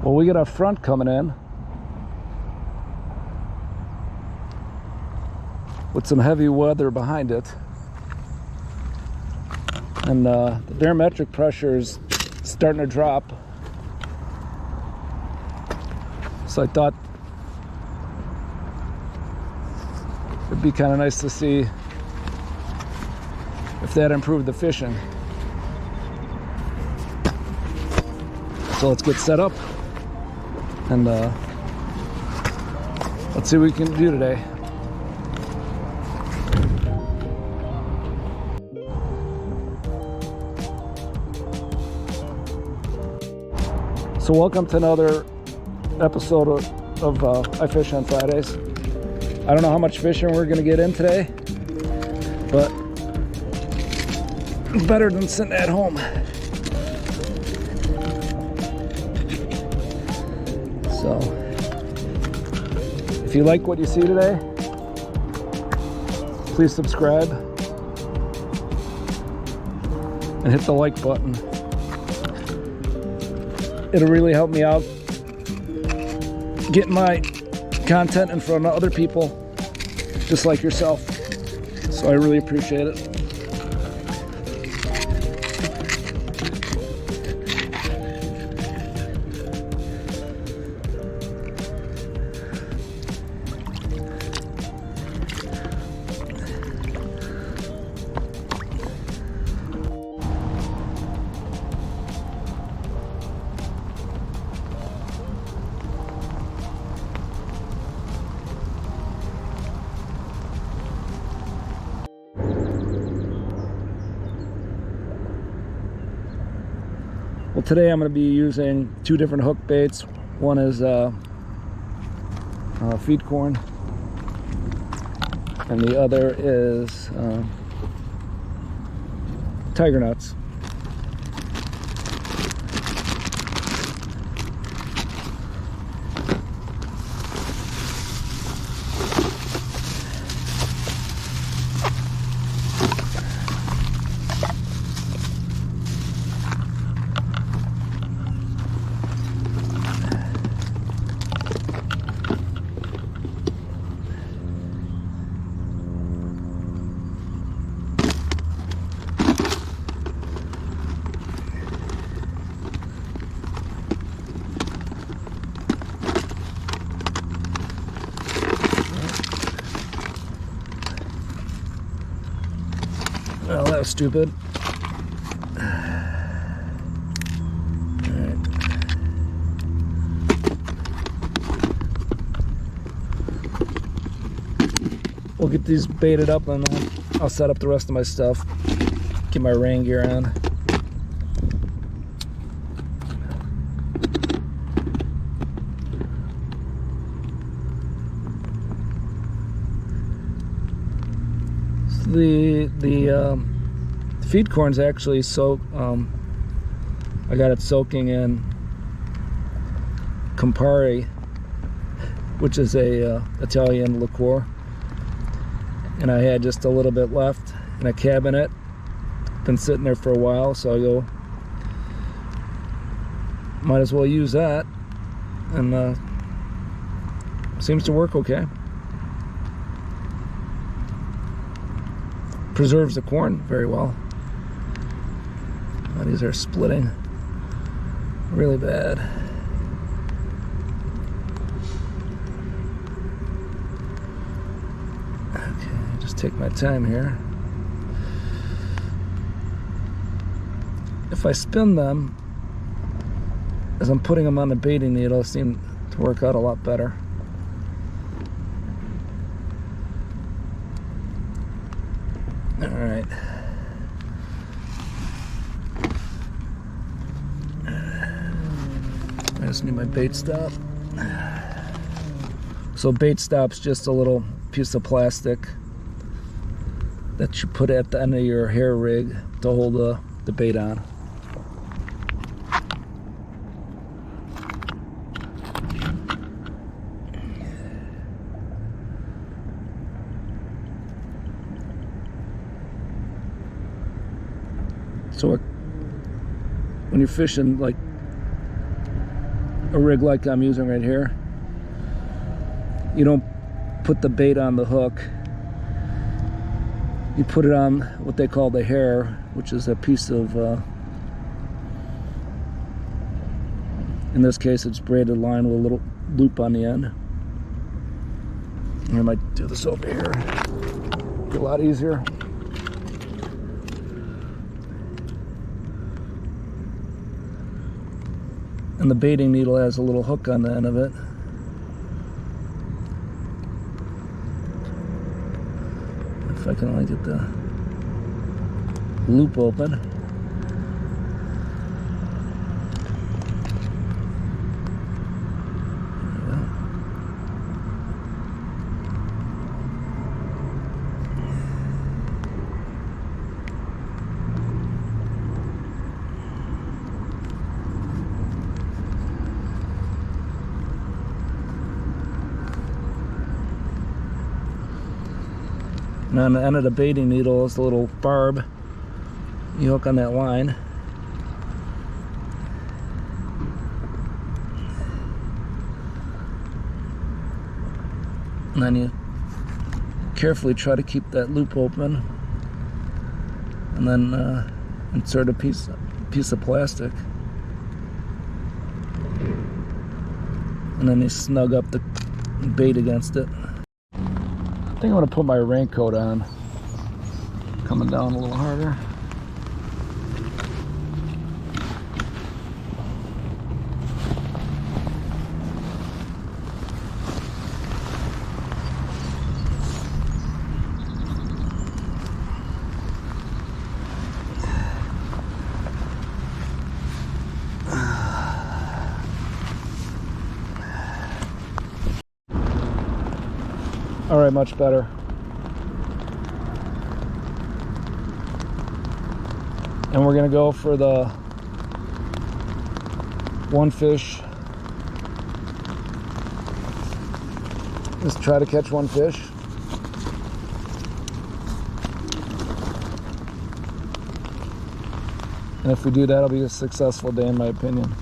Well, we got a front coming in with some heavy weather behind it, and the barometric pressure is starting to drop. So I thought it'd be kind of nice to see if that improved the fishing. So let's get set up and let's see what we can do today. So welcome to another episode of I Fish on Fridays. I don't know how much fishing we're gonna get in today, but it's better than sitting at home. So if you like what you see today, please subscribe and hit the like button. It'll really help me out getting my content in front of other people just like yourself. So I really appreciate it. Well, today I'm going to be using two different hook baits. One is feed corn, and the other is tiger nuts. Well, that was stupid. Alright. We'll get these baited up and then I'll set up the rest of my stuff. Get my rain gear on. The feed corn's actually soaked. I got it soaking in Campari, which is a Italian liqueur, and I had just a little bit left in a cabinet. Been sitting there for a while, so I go, might as well use that, and seems to work okay. Preserves the corn very well. Oh, these are splitting really bad. Okay, just take my time here. If I spin them as I'm putting them on the baiting needle, it seems to work out a lot better. Alright. I just need my bait stop. So bait stop's just a little piece of plastic that you put at the end of your hair rig to hold the bait on. So when you're fishing like a rig like I'm using right here, you don't put the bait on the hook. You put it on what they call the hair, which is a piece of, in this case it's braided line with a little loop on the end. I might do this over here. Be a lot easier. And the baiting needle has a little hook on the end of it. If I can only get the loop open. There we go. And on the end of the baiting needle is a little barb. You hook on that line. And then you carefully try to keep that loop open. And then insert a piece of plastic. And then you snug up the bait against it. I think I'm going to put my raincoat on. Coming down a little harder. All right, much better. And we're gonna go for the one fish. Just try to catch one fish. And if we do that, it'll be a successful day in my opinion.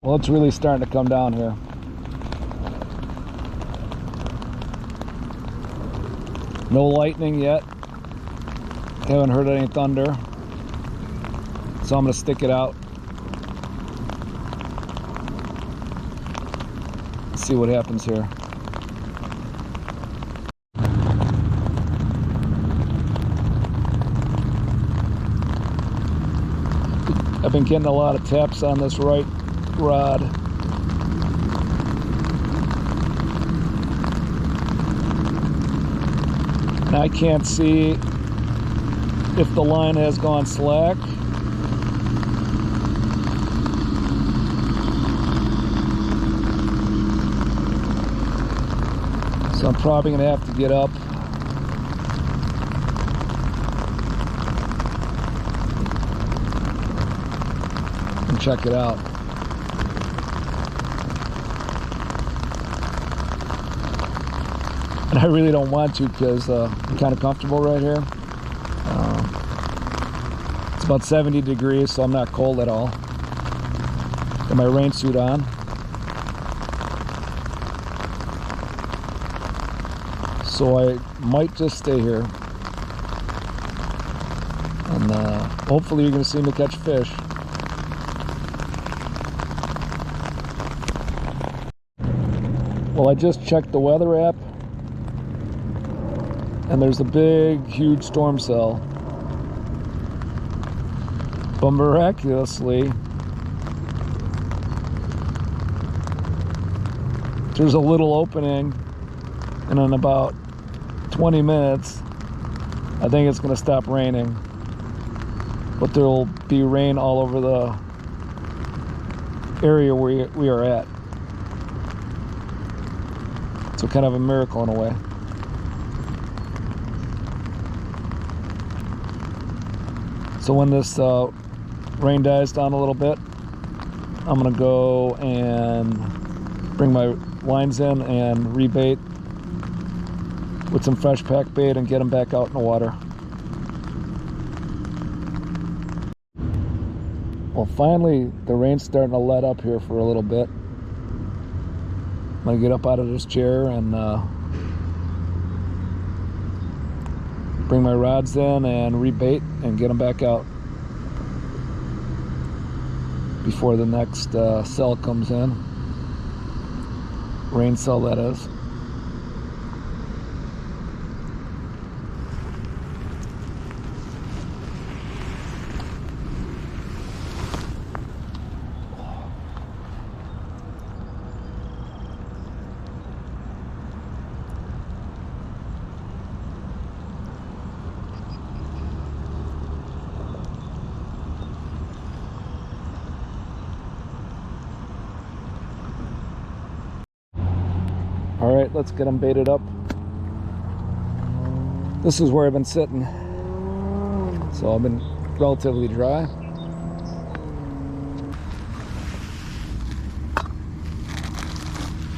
Well, it's really starting to come down here. No lightning yet. Haven't heard any thunder. So I'm going to stick it out. Let's see what happens here. I've been getting a lot of taps on this right rod. And I can't see if the line has gone slack. So I'm probably going to have to get up and check it out. And I really don't want to because I'm kind of comfortable right here. It's about 70 degrees, so I'm not cold at all. Got my rain suit on. So I might just stay here. And hopefully you're going to see me catch fish. Well, I just checked the weather app. And there's a big, huge storm cell. But miraculously, there's a little opening, and in about 20 minutes, I think it's going to stop raining. But there'll be rain all over the area where we are at. So kind of a miracle in a way. So when this rain dies down a little bit, I'm gonna go and bring my lines in and rebait with some fresh pack bait and get them back out in the water. Well, finally the rain's starting to let up here for a little bit. I'm gonna get up out of this chair and bring my rods in and rebait and get them back out before the next cell comes in. Rain cell, that is. All right, let's get them baited up. This is where I've been sitting. So I've been relatively dry.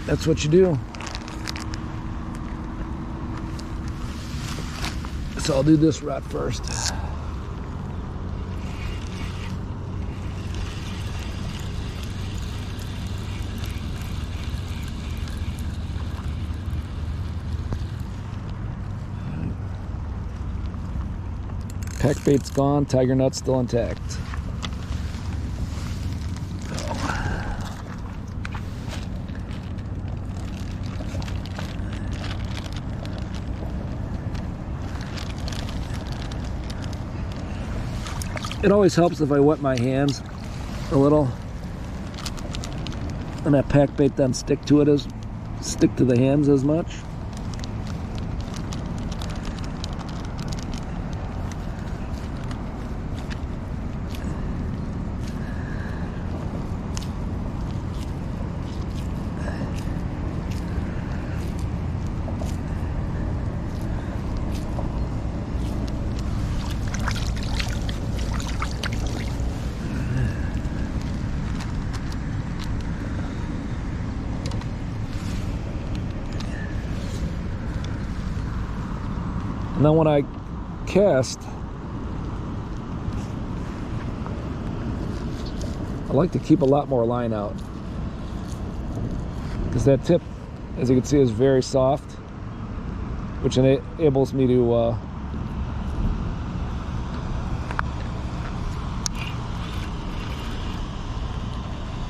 That's what you do. So I'll do this rod first. Pack bait's gone, tiger nut's still intact. It always helps if I wet my hands a little, and that pack bait doesn't stick to the hands as much. And then when I cast, I like to keep a lot more line out, because that tip, as you can see, is very soft, which enables me to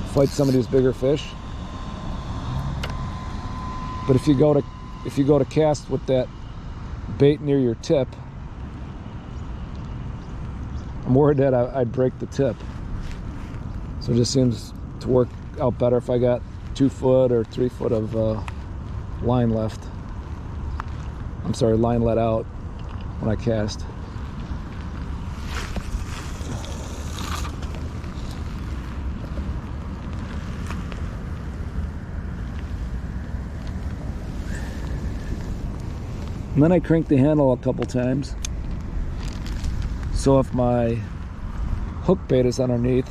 fight some of these bigger fish. But if you go to cast with that bait near your tip, I'm worried that I'd break the tip. So it just seems to work out better if I got 2 foot or 3 foot of line left. I'm sorry, line let out when I cast. And then I crank the handle a couple times, so if my hook bait is underneath,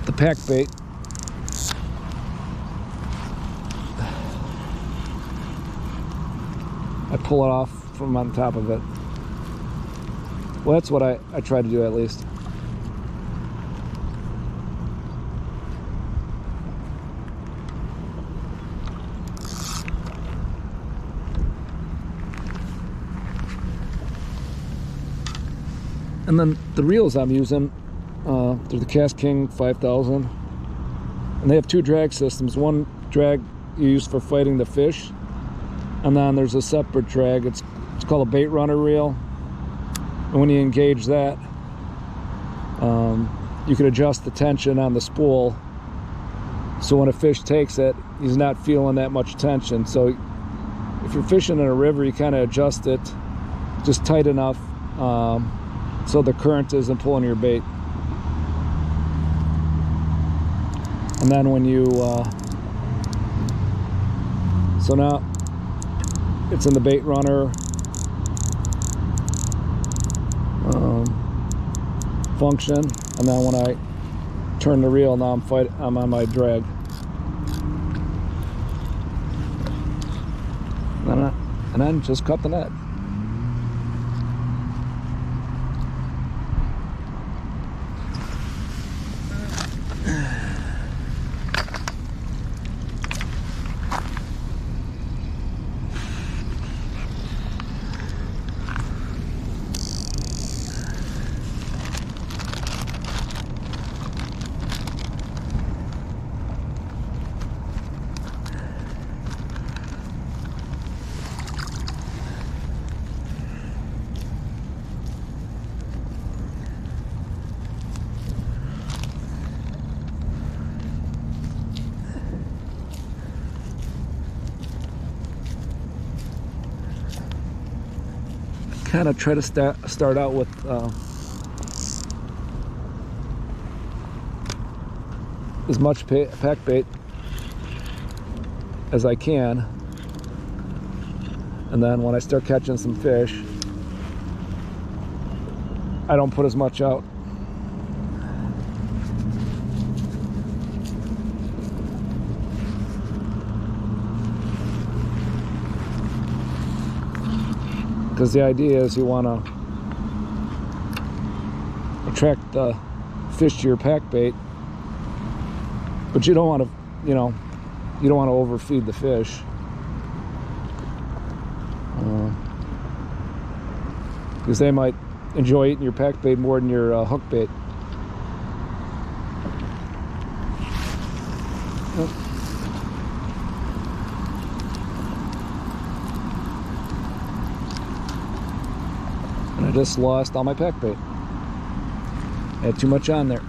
the pack bait, I pull it off from on top of it. Well, that's what I try to do, at least. And then the reels I'm using, they're the Cast King 5000, and they have 2 drag systems. One drag you use for fighting the fish, and then there's a separate drag. It's called a bait runner reel, And when you engage that, you can adjust the tension on the spool, so when a fish takes it, he's not feeling that much tension. So if you're fishing in a river, you kind of adjust it just tight enough so the current isn't pulling your bait. And then when you so now it's in the bait runner function, and then when I turn the reel, now I'm on my drag. And then just cut the net. Kind of try to start out with as much pack bait as I can, and then when I start catching some fish, I don't put as much out. Because the idea is you want to attract the fish to your pack bait, but you don't want to, you don't want to overfeed the fish. Because they might enjoy eating your pack bait more than your hook bait. And I just lost all my pack bait. I had too much on there.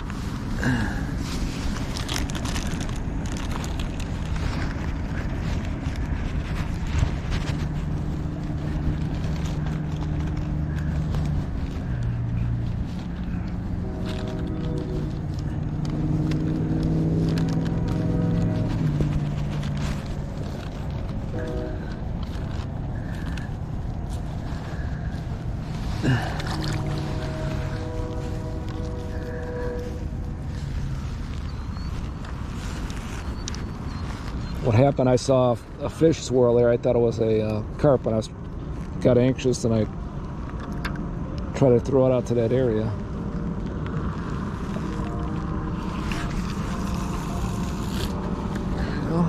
What happened, I saw a fish swirl there. I thought it was a carp, and I got anxious, and I tried to throw it out to that area. There you go.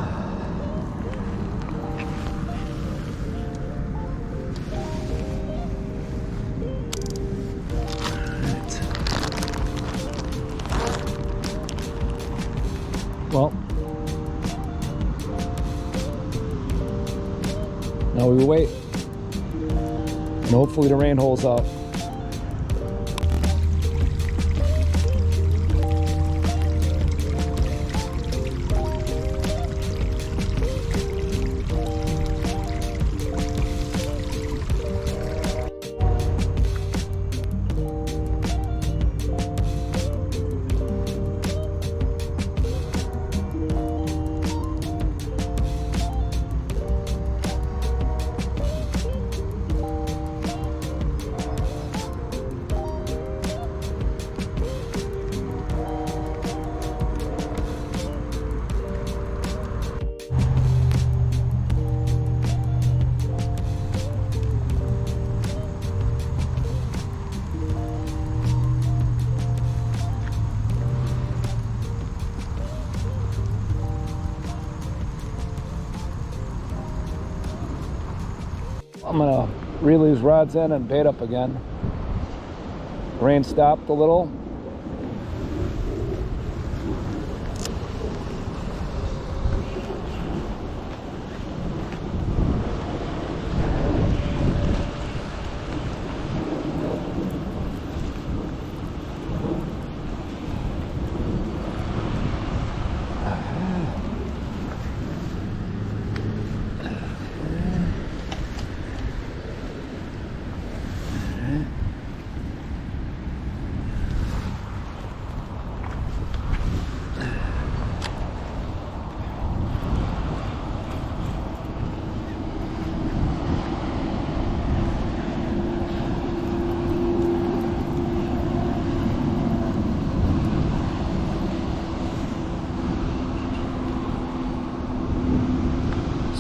Well, now we wait, and hopefully the rain holds out. I'm gonna reel these rods in and bait up again. Rain stopped a little.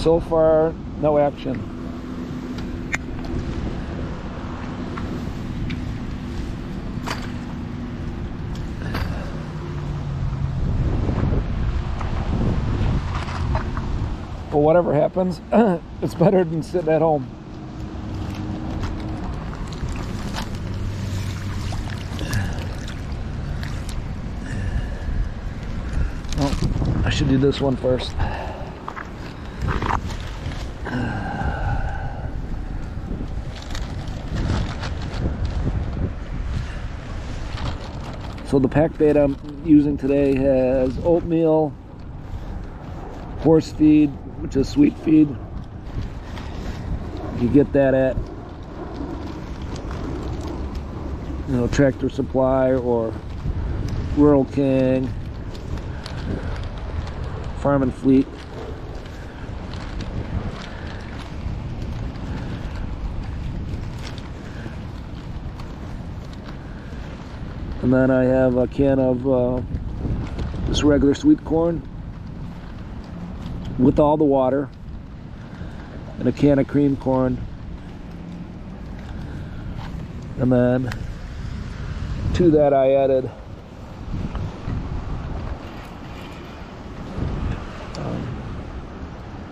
So far, no action. But whatever happens, it's better than sitting at home. Oh, I should do this one first. So the pack bait I'm using today has oatmeal, horse feed, which is sweet feed. You get that at, Tractor Supply or Rural King, Farm and Fleet. And then I have a can of just regular sweet corn with all the water, and a can of cream corn. And then to that I added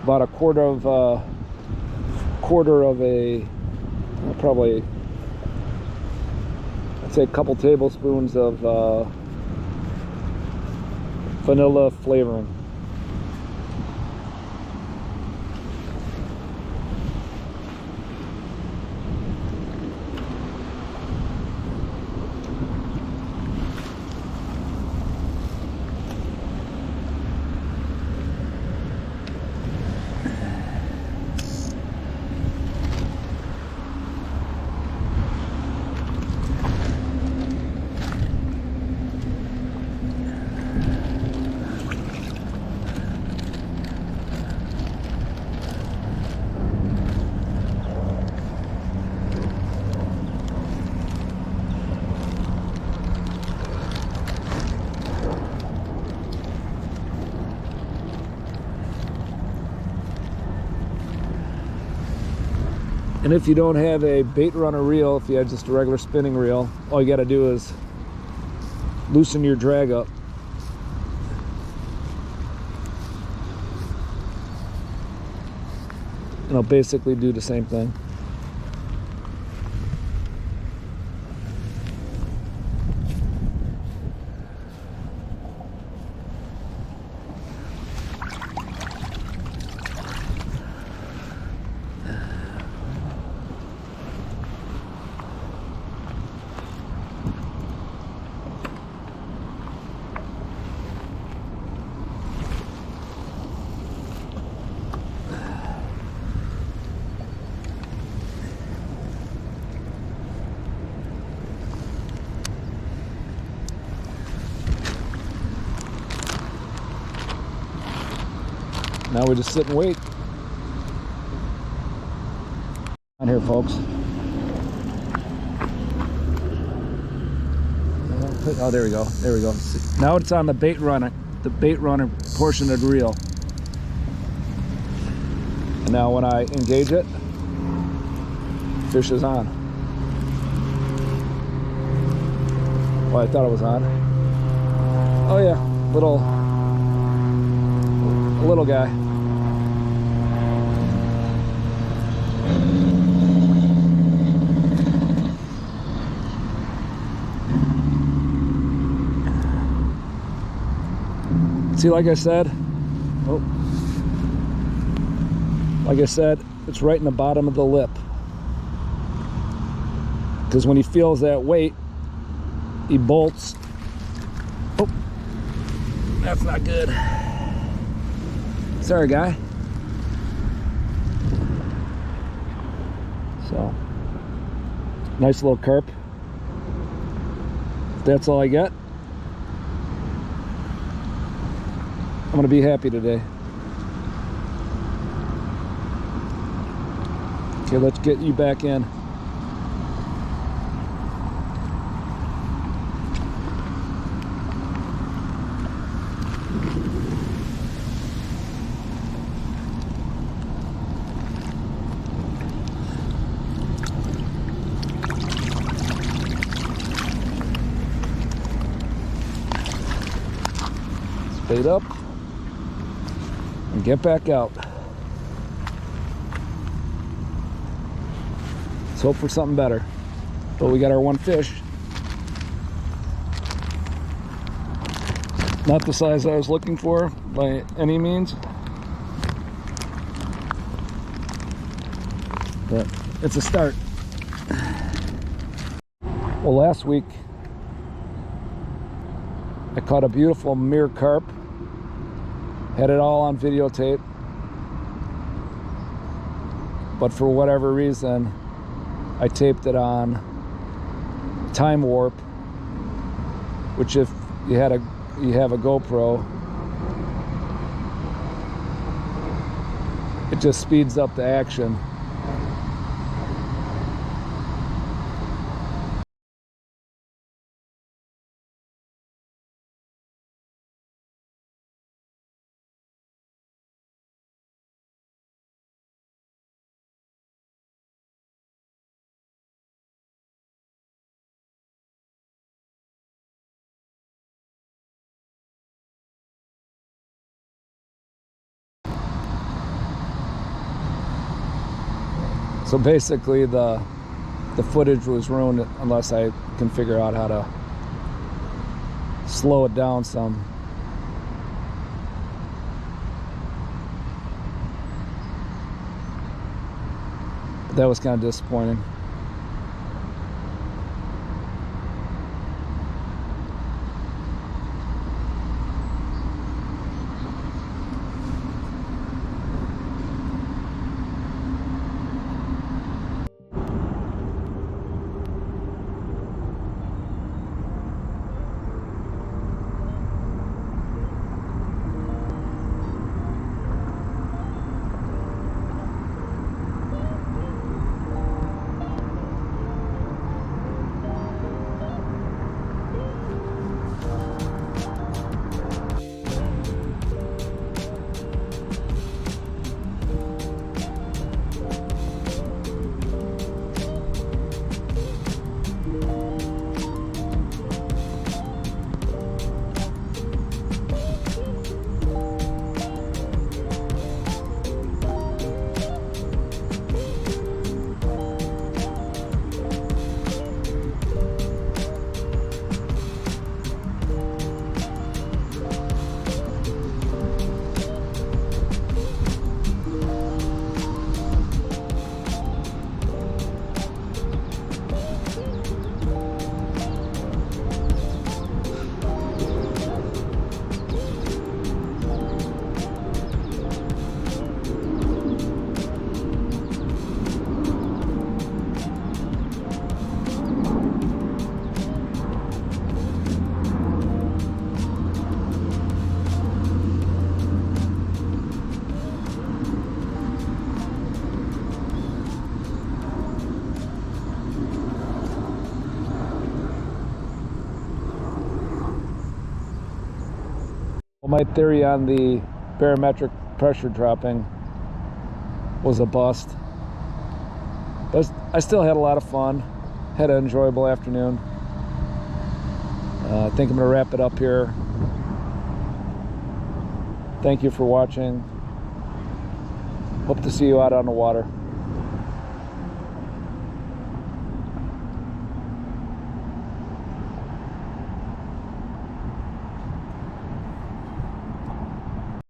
about a quarter of a, probably, I'd say a couple tablespoons of vanilla flavoring. And if you don't have a bait runner reel, if you have just a regular spinning reel, all you got to do is loosen your drag up. And it'll basically do the same thing. Now we just sit and wait. On here, folks. Oh, there we go. There we go. Now it's on the bait runner portion of the reel. And now when I engage it, fish is on. Well, I thought it was on. Oh yeah, little guy. See, like I said, it's right in the bottom of the lip. Because when he feels that weight, he bolts. Oh, that's not good. Sorry, guy. So, nice little carp. If that's all I get, I'm gonna be happy today. Okay, let's get you back in. bait up, and get back out. Let's hope for something better. But we got our one fish. Not the size I was looking for by any means, but it's a start. Well, last week I caught a beautiful mirror carp. Had it all on videotape, but for whatever reason I taped it on time warp, which if you have a GoPro, it just speeds up the action. So basically the footage was ruined unless I can figure out how to slow it down some. But that was kind of disappointing. Well, my theory on the barometric pressure dropping was a bust. But I still had a lot of fun. Had an enjoyable afternoon. I think I'm going to wrap it up here. Thank you for watching. Hope to see you out on the water.